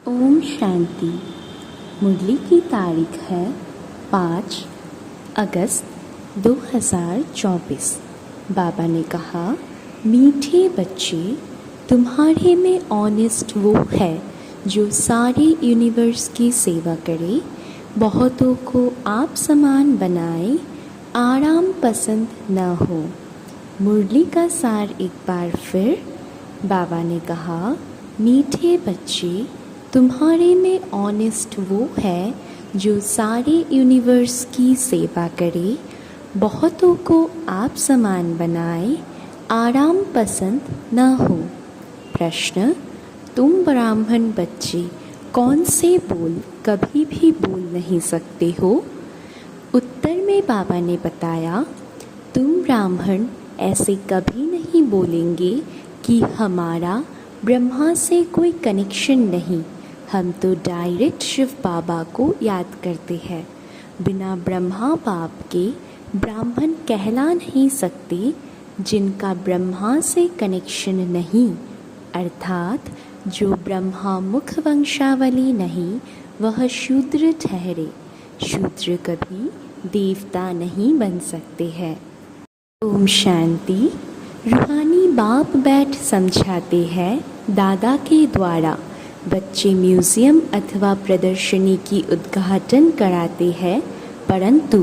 ओम शांति। मुरली की तारीख है 5 अगस्त 2024। बाबा ने कहा, मीठे बच्चे, तुम्हारे में ऑनेस्ट वो है जो सारे यूनिवर्स की सेवा करे, बहुतों को आप समान बनाए, आराम पसंद न हो। मुरली का सार एक बार फिर। बाबा ने कहा, मीठे बच्चे, तुम्हारे में ऑनेस्ट वो है जो सारे यूनिवर्स की सेवा करे, बहुतों को आप समान बनाए, आराम पसंद न हो। प्रश्न, तुम ब्राह्मण बच्चे कौन से बोल कभी भी बोल नहीं सकते हो? उत्तर में बाबा ने बताया, तुम ब्राह्मण ऐसे कभी नहीं बोलेंगे कि हमारा ब्रह्मा से कोई कनेक्शन नहीं, हम तो डायरेक्ट शिव बाबा को याद करते हैं। बिना ब्रह्मा बाप के ब्राह्मण कहला नहीं सकते। जिनका ब्रह्मा से कनेक्शन नहीं, अर्थात जो ब्रह्मा मुख वंशावली नहीं, वह शूद्र ठहरे। शूद्र कभी देवता नहीं बन सकते हैं। ओम शांति। रूहानी बाप बैठ समझाते हैं दादा के द्वारा। बच्चे म्यूज़ियम अथवा प्रदर्शनी की उद्घाटन कराते हैं, परंतु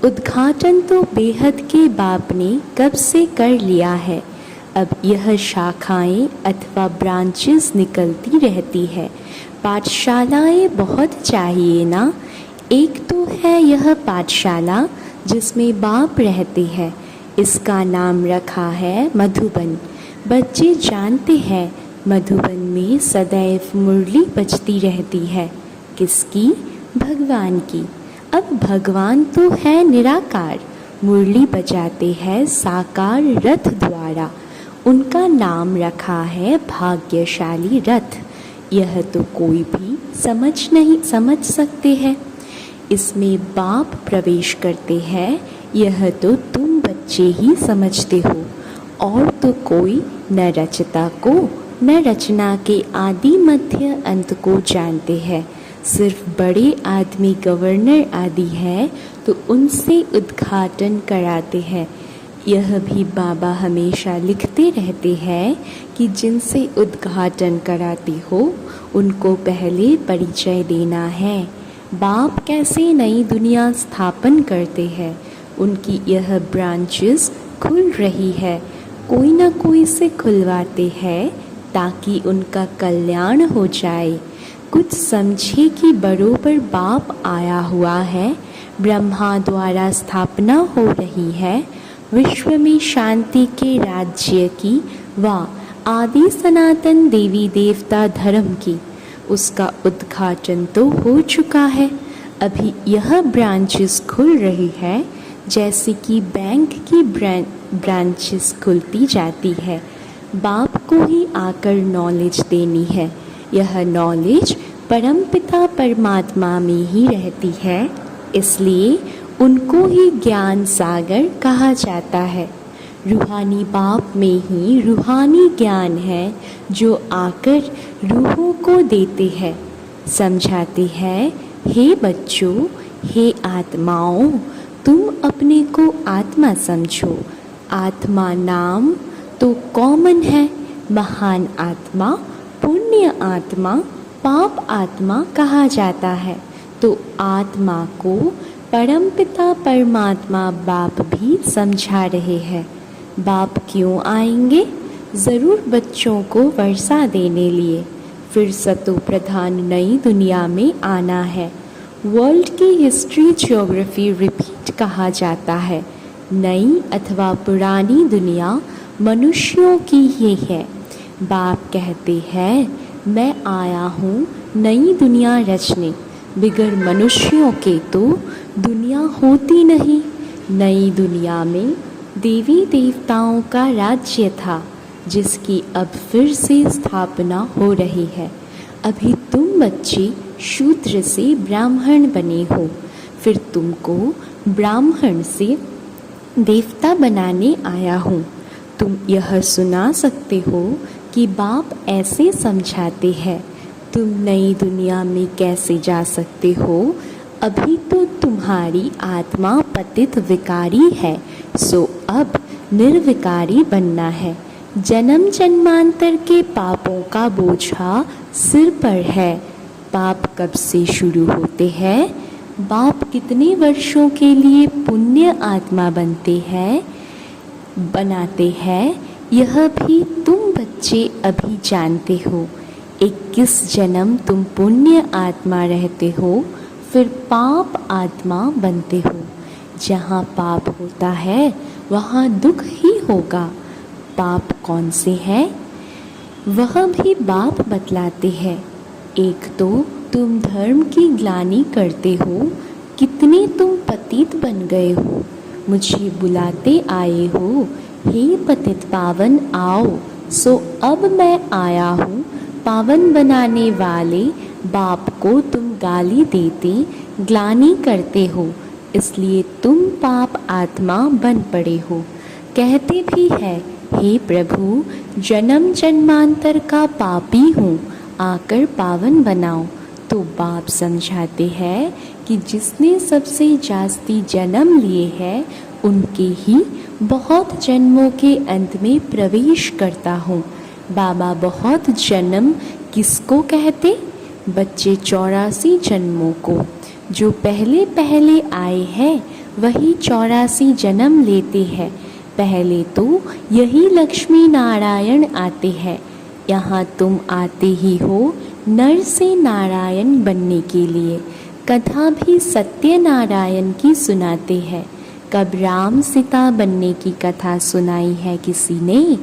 उद्घाटन तो बेहद के बाप ने कब से कर लिया है। अब यह शाखाएं अथवा ब्रांचेस निकलती रहती है। पाठशालाएं बहुत चाहिए ना। एक तो है यह पाठशाला जिसमें बाप रहते हैं, इसका नाम रखा है मधुबन। बच्चे जानते हैं मधुबन में सदैव मुरली बजती रहती है। किसकी? भगवान की। अब भगवान तो है निराकार, मुरली बजाते हैं साकार रथ द्वारा। उनका नाम रखा है भाग्यशाली रथ। यह तो कोई भी समझ सकते हैं। इसमें बाप प्रवेश करते हैं, यह तो तुम बच्चे ही समझते हो। और तो कोई न रचता को न रचना के आदि मध्य अंत को जानते हैं। सिर्फ बड़े आदमी गवर्नर आदि है तो उनसे उद्घाटन कराते हैं। यह भी बाबा हमेशा लिखते रहते हैं कि जिनसे उद्घाटन कराते हो उनको पहले परिचय देना है। बाप कैसे नई दुनिया स्थापन करते हैं, उनकी यह ब्रांचेस खुल रही है। कोई ना कोई से खुलवाते हैं ताकि उनका कल्याण हो जाए। कुछ समझे कि बरोबर बाप आया हुआ है, ब्रह्मा द्वारा स्थापना हो रही है विश्व में शांति के राज्य की व आदि सनातन देवी देवता धर्म की। उसका उद्घाटन तो हो चुका है। अभी यह ब्रांचेस खुल रही है, जैसे कि बैंक की ब्रांचेस खुलती जाती है। बाप को ही आकर नॉलेज देनी है। यह नॉलेज परमपिता परमात्मा में ही रहती है, इसलिए उनको ही ज्ञान सागर कहा जाता है। रूहानी बाप में ही रूहानी ज्ञान है जो आकर रूहों को देते हैं। समझाते हैं, हे बच्चों, हे आत्माओं, तुम अपने को आत्मा समझो। आत्मा नाम तो कॉमन है। महान आत्मा, पुण्य आत्मा, पाप आत्मा कहा जाता है। तो आत्मा को परमपिता परमात्मा बाप भी समझा रहे हैं। बाप क्यों आएंगे? ज़रूर बच्चों को वर्षा देने लिए। फिर सतो प्रधान नई दुनिया में आना है। वर्ल्ड की हिस्ट्री ज्योग्राफी रिपीट कहा जाता है। नई अथवा पुरानी दुनिया मनुष्यों की ही है। बाप कहते हैं, मैं आया हूँ नई दुनिया रचने। बिगर मनुष्यों के तो दुनिया होती नहीं। नई दुनिया में देवी देवताओं का राज्य था, जिसकी अब फिर से स्थापना हो रही है। अभी तुम बच्चे शूद्र से ब्राह्मण बने हो, फिर तुमको ब्राह्मण से देवता बनाने आया हूँ। तुम यह सुना सकते हो कि बाप ऐसे समझाते हैं, तुम नई दुनिया में कैसे जा सकते हो? अभी तो तुम्हारी आत्मा पतित विकारी है, सो अब निर्विकारी बनना है। जन्म जन्मांतर के पापों का बोझा सिर पर है। पाप कब से शुरू होते हैं? बाप कितने वर्षों के लिए पुण्य आत्मा बनाते हैं, यह भी तुम बच्चे अभी जानते हो। 21 जन्म तुम पुण्य आत्मा रहते हो, फिर पाप आत्मा बनते हो। जहाँ पाप होता है वहाँ दुख ही होगा। पाप कौन से हैं? वह भी बाप बतलाते हैं। एक तो तुम धर्म की ग्लानि करते हो, कितने तुम पतित बन गए हो। मुझे बुलाते आए हो, हे पतित पावन आओ। सो अब मैं आया हूँ, पावन बनाने वाले बाप को तुम गाली देते ग्लानि करते हो, इसलिए तुम पाप आत्मा बन पड़े हो। कहते भी है, हे प्रभु जन्म जन्मांतर का पापी हूँ, आकर पावन बनाओ। तो बाप समझाते हैं कि जिसने सबसे जास्ती जन्म लिए हैं उनके ही बहुत जन्मों के अंत में प्रवेश करता हूँ। बाबा बहुत जन्म किसको कहते? बच्चे 84 जन्मों को। जो पहले पहले आए हैं वही 84 जन्म लेते हैं। पहले तो यही लक्ष्मी नारायण आते हैं। यहाँ तुम आते ही हो नर से नारायण बनने के लिए। कथा भी सत्यनारायण की सुनाते हैं। कब राम सीता बनने की कथा सुनाई है किसी ने?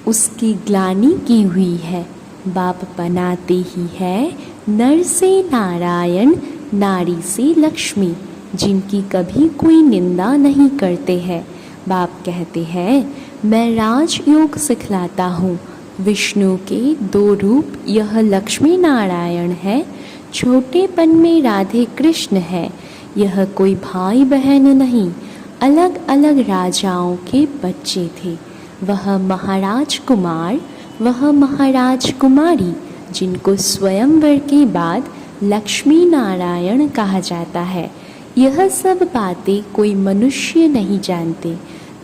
उसकी ग्लानि की हुई है। बाप बनाते ही है नर से नारायण, नारी से लक्ष्मी, जिनकी कभी कोई निंदा नहीं करते हैं। बाप कहते हैं, मैं राजयोग सिखलाता हूँ। विष्णु के 2 रूप यह लक्ष्मी नारायण है। छोटेपन में राधे कृष्ण है। यह कोई भाई बहन नहीं, अलग अलग राजाओं के बच्चे थे। वह महाराज कुमार, वह महाराज कुमारी, जिनको स्वयंवर के बाद लक्ष्मी नारायण कहा जाता है। यह सब बातें कोई मनुष्य नहीं जानते।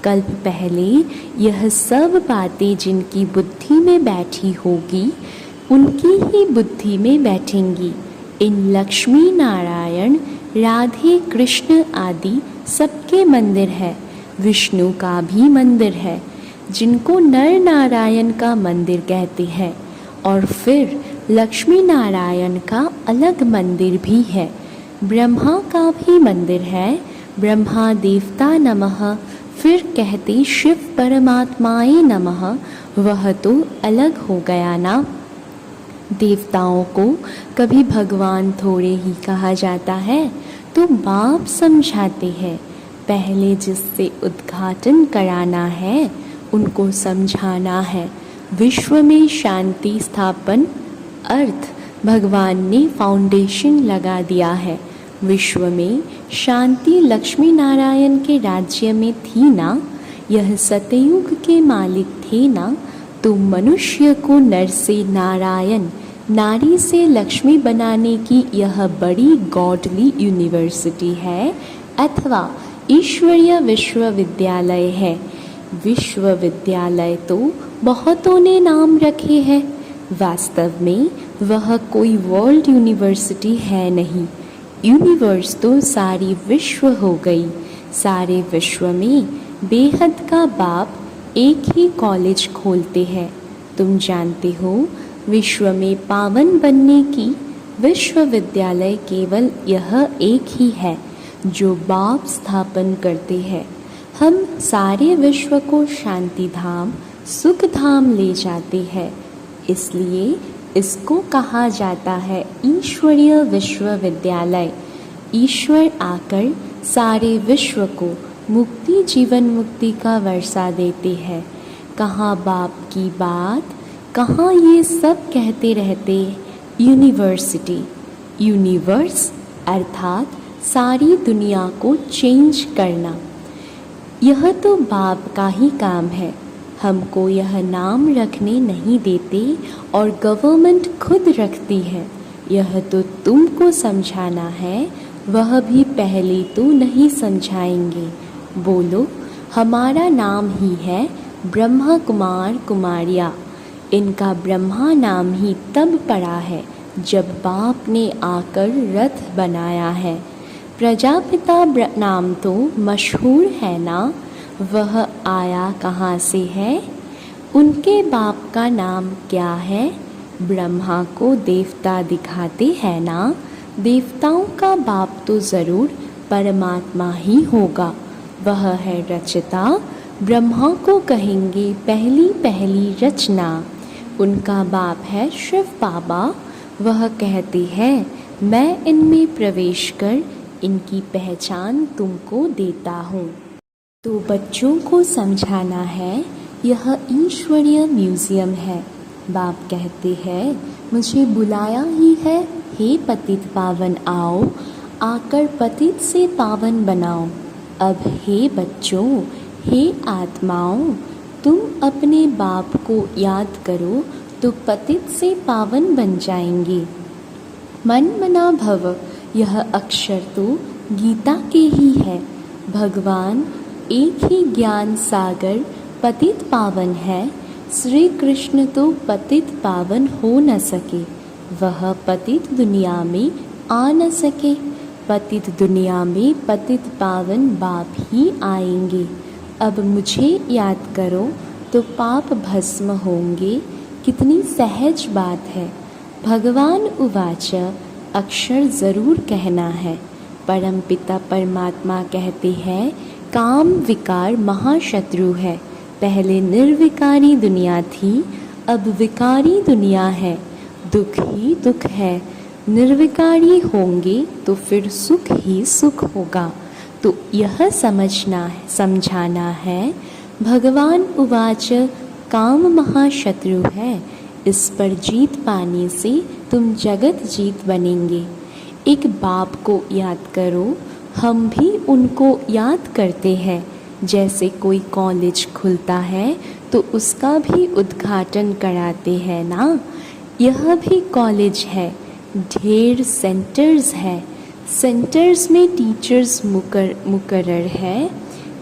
कल्प पहले यह सब बातें जिनकी बुद्धि में बैठी होगी उनकी ही बुद्धि में बैठेंगी। इन लक्ष्मी नारायण, राधे कृष्ण आदि सबके मंदिर है। विष्णु का भी मंदिर है, जिनको नर नारायण का मंदिर कहते हैं। और फिर लक्ष्मी नारायण का अलग मंदिर भी है। ब्रह्मा का भी मंदिर है। ब्रह्मा देवता नमः, फिर कहते शिव परमात्माए नमः। वह तो अलग हो गया ना। देवताओं को कभी भगवान थोड़े ही कहा जाता है। तो बाप समझाते हैं, पहले जिससे उद्घाटन कराना है उनको समझाना है। विश्व में शांति स्थापन अर्थ भगवान ने फाउंडेशन लगा दिया है। विश्व में शांति लक्ष्मी नारायण के राज्य में थी ना। यह सतयुग के मालिक थे ना। तो मनुष्य को नर से नारायण, नारी से लक्ष्मी बनाने की यह बड़ी गॉडली यूनिवर्सिटी है अथवा ईश्वरीय विश्वविद्यालय है। विश्वविद्यालय तो बहुतों ने नाम रखे हैं, वास्तव में वह कोई वर्ल्ड यूनिवर्सिटी है नहीं। यूनिवर्स तो सारी विश्व हो गई। सारे विश्व में बेहद का बाप एक ही कॉलेज खोलते हैं। तुम जानते हो, विश्व में पावन बनने की विश्वविद्यालय केवल यह एक ही है जो बाप स्थापन करते हैं। हम सारे विश्व को शांति धाम, सुख धाम ले जाते हैं, इसलिए इसको कहा जाता है ईश्वरीय विश्वविद्यालय। ईश्वर आकर सारे विश्व को मुक्ति, जीवन मुक्ति का वर्षा देते हैं। कहाँ बाप की बात, कहाँ ये सब कहते रहते यूनिवर्सिटी। यूनिवर्स अर्थात सारी दुनिया को चेंज करना, यह तो बाप का ही काम है। हमको यह नाम रखने नहीं देते और गवर्नमेंट खुद रखती है। यह तो तुमको समझाना है, वह भी पहले तो नहीं समझाएंगे। बोलो, हमारा नाम ही है ब्रह्मा कुमार कुमारिया। इनका ब्रह्मा नाम ही तब पड़ा है जब बाप ने आकर रथ बनाया है। प्रजापिता नाम तो मशहूर है ना, वह आया कहाँ से है? उनके बाप का नाम क्या है? ब्रह्मा को देवता दिखाते हैं ना, देवताओं का बाप तो ज़रूर परमात्मा ही होगा। वह है रचता, ब्रह्मा को कहेंगे पहली पहली रचना। उनका बाप है शिव बाबा, वह कहते हैं मैं इनमें प्रवेश कर इनकी पहचान तुमको देता हूँ। तो बच्चों को समझाना है, यह ईश्वरीय म्यूज़ियम है। बाप कहते हैं मुझे बुलाया ही है, हे पतित पावन आओ, आकर पतित से पावन बनाओ। अब हे बच्चों, हे आत्माओं, तुम अपने बाप को याद करो तो पतित से पावन बन जाएंगे। मन मना भव, यह अक्षर तो गीता के ही है। भगवान एक ही ज्ञान सागर पतित पावन है। श्री कृष्ण तो पतित पावन हो न सके, वह पतित दुनिया में आ न सके। पतित दुनिया में पतित पावन बाप ही आएंगे। अब मुझे याद करो तो पाप भस्म होंगे। कितनी सहज बात है। भगवान उवाच, अक्षर ज़रूर कहना है। परमपिता परमात्मा कहते हैं काम विकार महाशत्रु है। पहले निर्विकारी दुनिया थी, अब विकारी दुनिया है। दुख ही दुख है, निर्विकारी होंगे तो फिर सुख ही सुख होगा। तो यह समझाना है। भगवान उवाच, काम महाशत्रु है, इस पर जीत पाने से तुम जगत जीत बनेंगे। एक बाप को याद करो, हम भी उनको याद करते हैं। जैसे कोई कॉलेज खुलता है तो उसका भी उद्घाटन कराते हैं ना, यह भी कॉलेज है। ढेर सेंटर्स है, सेंटर्स में टीचर्स मुकर्रर है।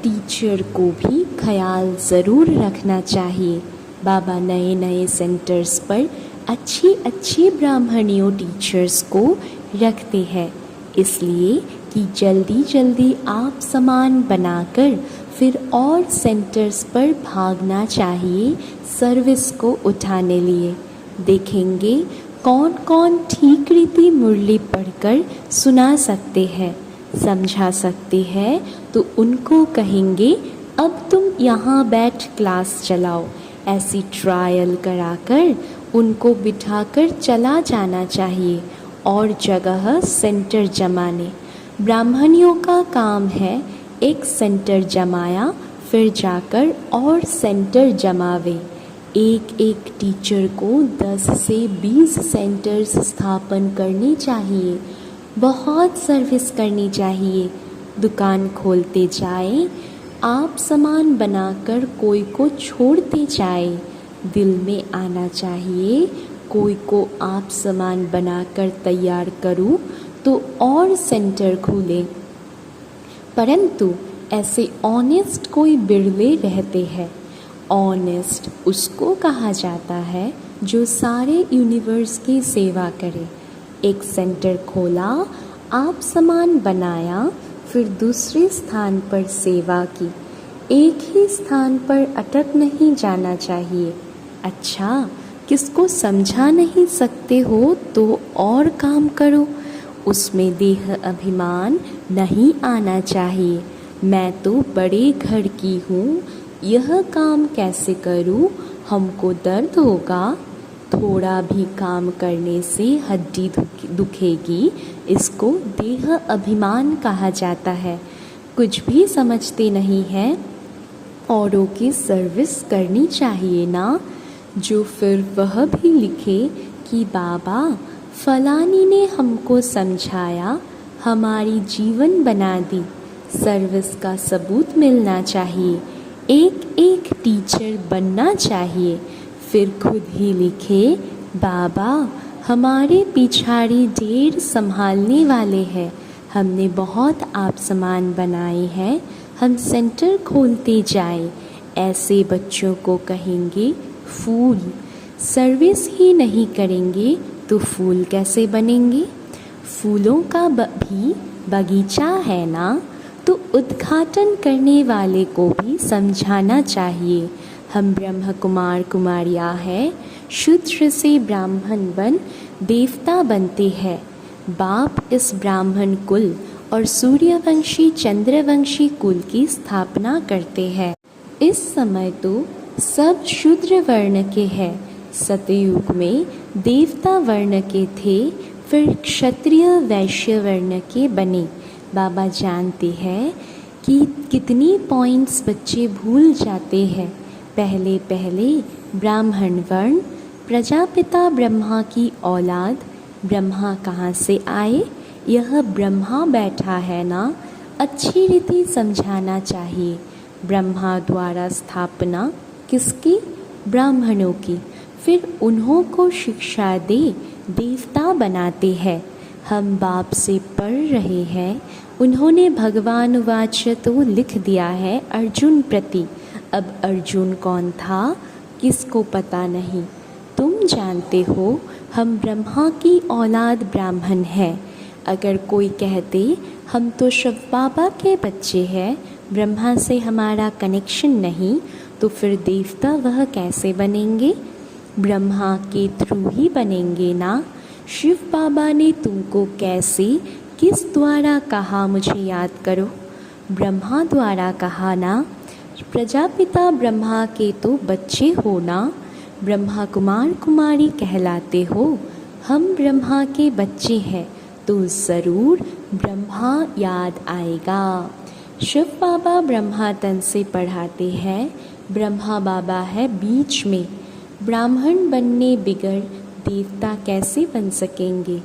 टीचर को भी ख्याल ज़रूर रखना चाहिए। बाबा नए नए सेंटर्स पर अच्छी अच्छी ब्राह्मणियों टीचर्स को रखते हैं, इसलिए कि जल्दी जल्दी आप सामान बनाकर फिर और सेंटर्स पर भागना चाहिए सर्विस को उठाने लिए। देखेंगे कौन कौन ठीक रीति मुरली पढ़कर सुना सकते हैं, समझा सकते हैं, तो उनको कहेंगे अब तुम यहाँ बैठ क्लास चलाओ। ऐसी ट्रायल कराकर उनको बिठाकर चला जाना चाहिए और जगह सेंटर जमाने। ब्राह्मणियों का काम है एक सेंटर जमाया फिर जाकर और सेंटर जमावे। एक एक टीचर को 10 से 20 सेंटर्स स्थापन करने चाहिए। बहुत सर्विस करनी चाहिए। दुकान खोलते जाए, आप सामान बनाकर कोई को छोड़ते जाए। दिल में आना चाहिए कोई को आप सामान बनाकर तैयार करूं तो और सेंटर खुले। परंतु ऐसे ऑनेस्ट कोई बिरले रहते हैं। ऑनेस्ट उसको कहा जाता है जो सारे यूनिवर्स की सेवा करे। एक सेंटर खोला, आप सामान बनाया, फिर दूसरे स्थान पर सेवा की। एक ही स्थान पर अटक नहीं जाना चाहिए। अच्छा, किसको समझा नहीं सकते हो तो और काम करो, उसमें देह अभिमान नहीं आना चाहिए। मैं तो बड़े घर की हूँ, यह काम कैसे करूँ, हमको दर्द होगा। थोड़ा भी काम करने से हड्डी दुखेगी, इसको देह अभिमान कहा जाता है। कुछ भी समझते नहीं हैं। औरों की सर्विस करनी चाहिए ना। जो फिर वह भी लिखे कि बाबा फलानी ने हमको समझाया, हमारी जीवन बना दी। सर्विस का सबूत मिलना चाहिए। एक एक टीचर बनना चाहिए, फिर खुद ही लिखे बाबा हमारे पिछाड़ी ढेर संभालने वाले हैं, हमने बहुत आप सामान बनाए हैं, हम सेंटर खोलते जाएं। ऐसे बच्चों को कहेंगे फूल। सर्विस ही नहीं करेंगे तो फूल कैसे बनेंगे? फूलों का भी बगीचा है ना, तो उद्घाटन करने वाले को भी समझाना चाहिए। हम ब्रह्म कुमार कुमारियाँ हैं, शूद्र से ब्राह्मण बन देवता बनते हैं। बाप इस ब्राह्मण कुल और सूर्यवंशी चंद्रवंशी कुल की स्थापना करते हैं। इस समय तो सब शूद्र वर्ण के हैं। सतयुग में देवता वर्ण के थे, फिर क्षत्रिय वैश्य वर्ण के बने। बाबा जानते हैं कि कितनी पॉइंट्स बच्चे भूल जाते हैं। पहले पहले ब्राह्मण वर्ण, प्रजापिता ब्रह्मा की औलाद। ब्रह्मा कहाँ से आए? यह ब्रह्मा बैठा है ना, अच्छी रीति समझाना चाहिए। ब्रह्मा द्वारा स्थापना किसकी? ब्राह्मणों की। फिर उन्हों को शिक्षा दे देवता बनाते हैं। हम बाप से पढ़ रहे हैं, उन्होंने भगवान वाच तो लिख दिया है अर्जुन प्रति। अब अर्जुन कौन था किसको पता नहीं, तुम जानते हो। हम ब्रह्मा की औलाद ब्राह्मण हैं। अगर कोई कहते हम तो शिव बाबा के बच्चे हैं, ब्रह्मा से हमारा कनेक्शन नहीं, तो फिर देवता वह कैसे बनेंगे? ब्रह्मा के थ्रू ही बनेंगे ना। शिव बाबा ने तुमको कैसे किस द्वारा कहा मुझे याद करो? ब्रह्मा द्वारा कहा ना। प्रजापिता ब्रह्मा के तो बच्चे हो ना, ब्रह्मा कुमार कुमारी कहलाते हो। हम ब्रह्मा के बच्चे हैं तो ज़रूर ब्रह्मा याद आएगा। शिव बाबा ब्रह्मा तन से पढ़ाते हैं, ब्रह्मा बाबा है बीच में। ब्राह्मण बनने बिगड़ देवता कैसे बन सकेंगे?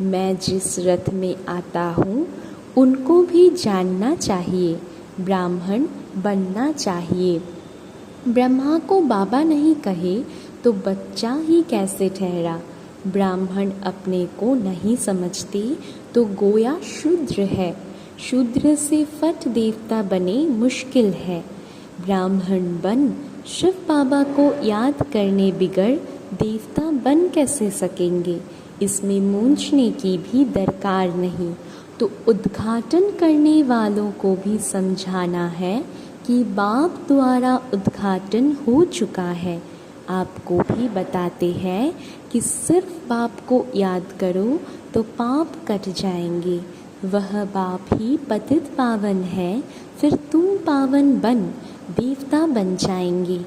मैं जिस रथ में आता हूँ उनको भी जानना चाहिए, ब्राह्मण बनना चाहिए। ब्रह्मा को बाबा नहीं कहे तो बच्चा ही कैसे ठहरा? ब्राह्मण अपने को नहीं समझते तो गोया शूद्र है। शूद्र से फट देवता बने मुश्किल है। ब्राह्मण बन शिव बाबा को याद करने बिगड़ देवता बन कैसे सकेंगे? इसमें मूंझने की भी दरकार नहीं। तो उद्घाटन करने वालों को भी समझाना है कि बाप द्वारा उद्घाटन हो चुका है। आपको भी बताते हैं कि सिर्फ बाप को याद करो तो पाप कट जाएंगे। वह बाप ही पतित पावन है, फिर तुम पावन बन देवता बन जाएंगे।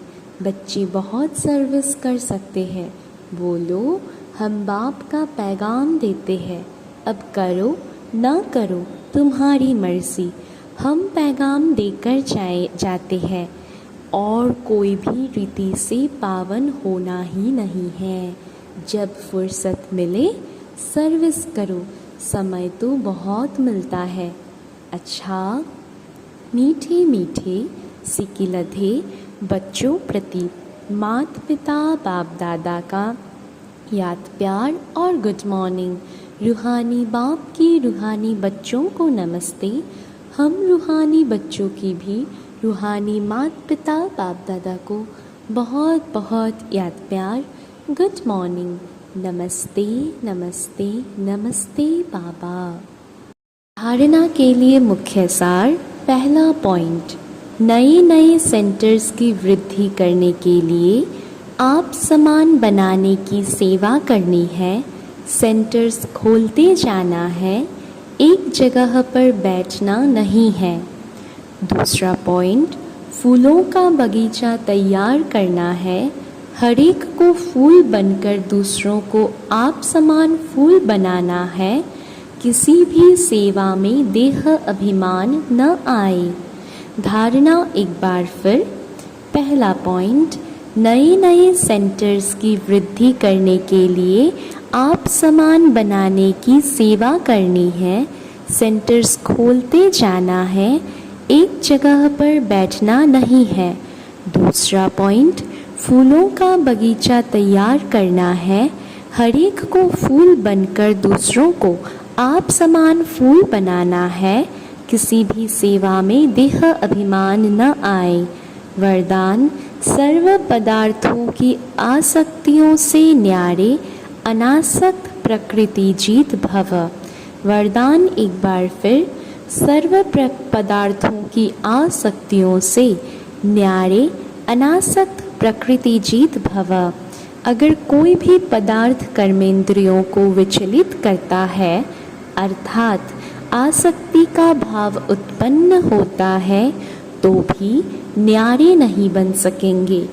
बच्चे बहुत सर्विस कर सकते हैं। बोलो हम बाप का पैगाम देते हैं, अब करो ना करो तुम्हारी मर्जी। हम पैगाम देकर जाते हैं और कोई भी रीति से पावन होना ही नहीं है। जब फुर्सत मिले सर्विस करो, समय तो बहुत मिलता है। अच्छा, मीठे मीठे सिकिलधे बच्चों प्रति माता पिता बाप दादा का याद प्यार और गुड मॉर्निंग। रूहानी बाप की रूहानी बच्चों को नमस्ते। हम रूहानी बच्चों की भी रूहानी माता पिता बाप दादा को बहुत बहुत याद प्यार, गुड मॉर्निंग, नमस्ते नमस्ते नमस्ते बाबा। धारणा के लिए मुख्य सार। पहला पॉइंट, नए नए सेंटर्स की वृद्धि करने के लिए आप सामान बनाने की सेवा करनी है। सेंटर्स खोलते जाना है, एक जगह पर बैठना नहीं है। दूसरा पॉइंट, फूलों का बगीचा तैयार करना है। हर एक को फूल बनकर दूसरों को आप समान फूल बनाना है। किसी भी सेवा में देह अभिमान न आए। धारणा एक बार फिर। पहला पॉइंट, नए नए सेंटर्स की वृद्धि करने के लिए आप सामान बनाने की सेवा करनी है। सेंटर्स खोलते जाना है, एक जगह पर बैठना नहीं है। दूसरा पॉइंट, फूलों का बगीचा तैयार करना है। हर एक को फूल बनकर दूसरों को आप समान फूल बनाना है। किसी भी सेवा में देह अभिमान न आए। वरदान, सर्व पदार्थों की आसक्तियों से न्यारे अनासक्त प्रकृति जीत भव। वरदान एक बार फिर, सर्व पदार्थों की आसक्तियों से न्यारे अनासक्त प्रकृति जीत भव। अगर कोई भी पदार्थ कर्मेंद्रियों को विचलित करता है, अर्थात आसक्ति का भाव उत्पन्न होता है, तो भी न्यारे नहीं बन सकेंगे।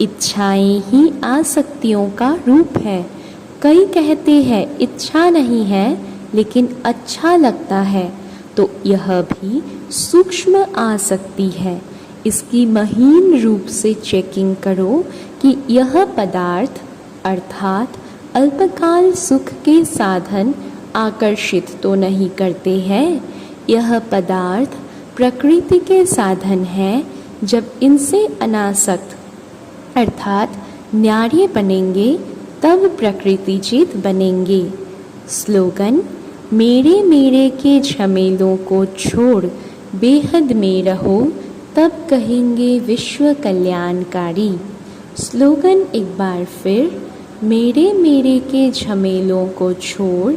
इच्छाएं ही आसक्तियों का रूप है। कई कहते हैं इच्छा नहीं है लेकिन अच्छा लगता है, तो यह भी सूक्ष्म आसक्ति है। इसकी महीन रूप से चेकिंग करो कि यह पदार्थ अर्थात अल्पकाल सुख के साधन आकर्षित तो नहीं करते हैं। यह पदार्थ प्रकृति के साधन है। जब इनसे अनासक्त अर्थात न्यारे बनेंगे तब प्रकृति जीत बनेंगे। स्लोगन, मेरे मेरे के झमेलों को छोड़ बेहद में रहो, तब कहेंगे विश्व कल्याणकारी। स्लोगन एक बार फिर, मेरे मेरे के झमेलों को छोड़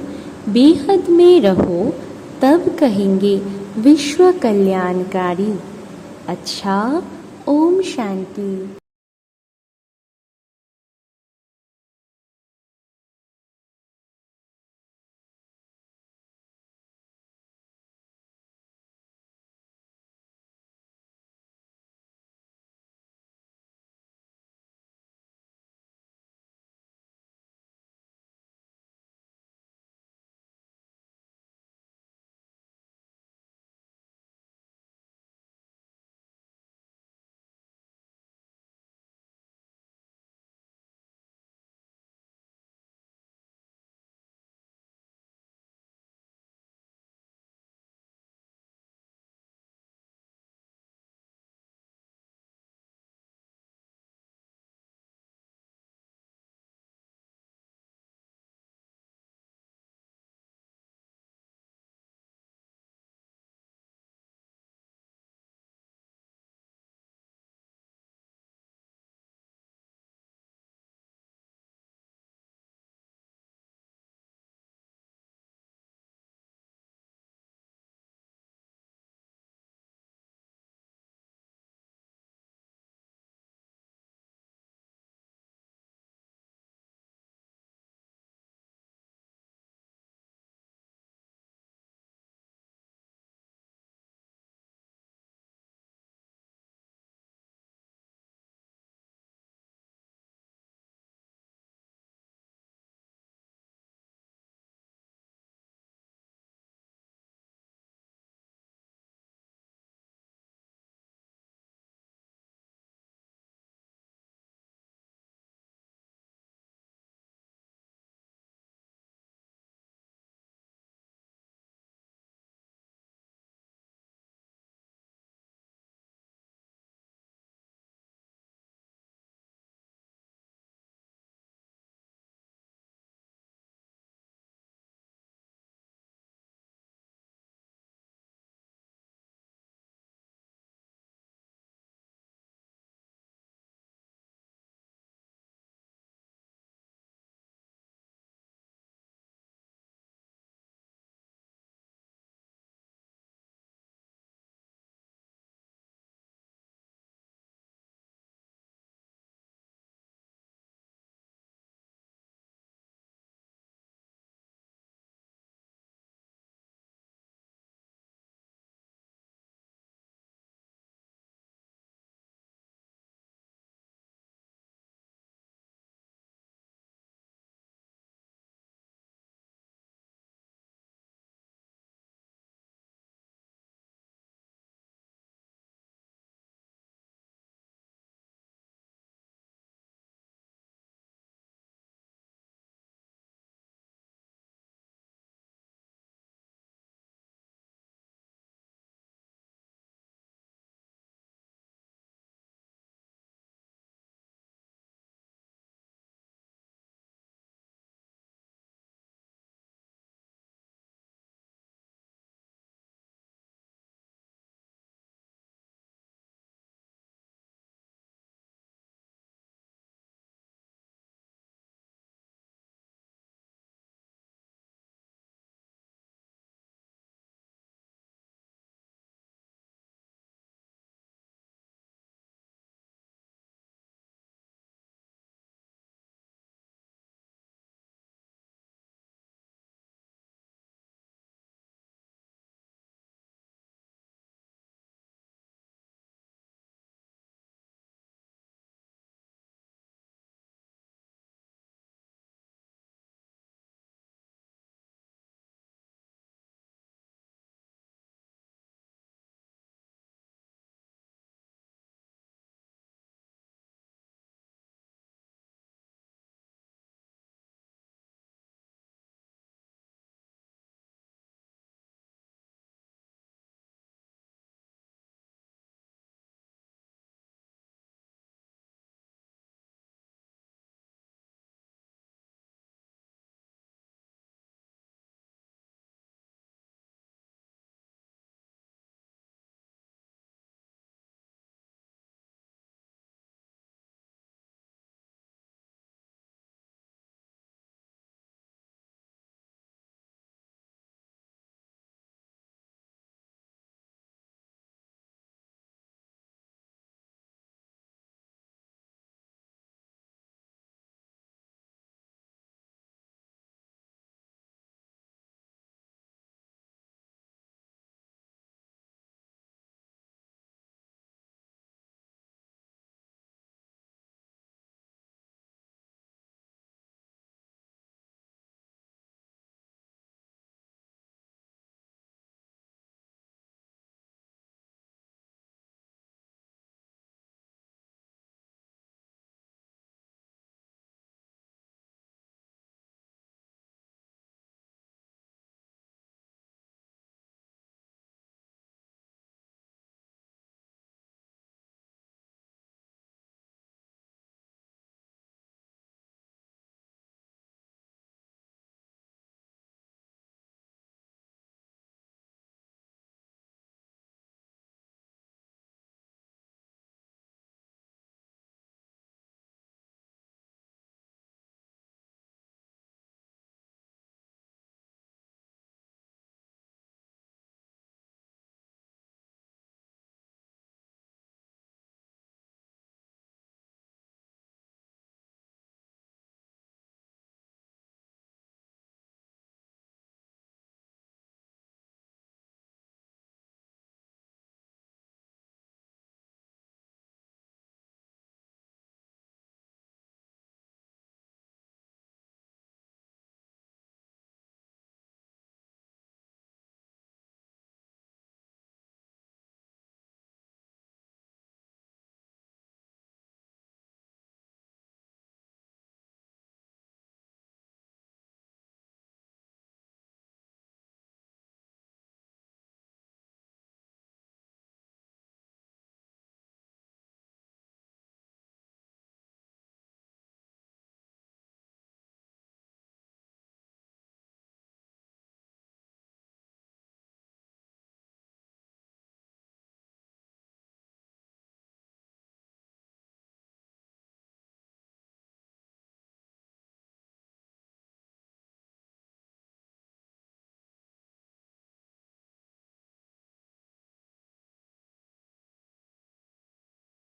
बेहद में रहो, तब कहेंगे विश्व कल्याणकारी। अच्छा, ओम शांति।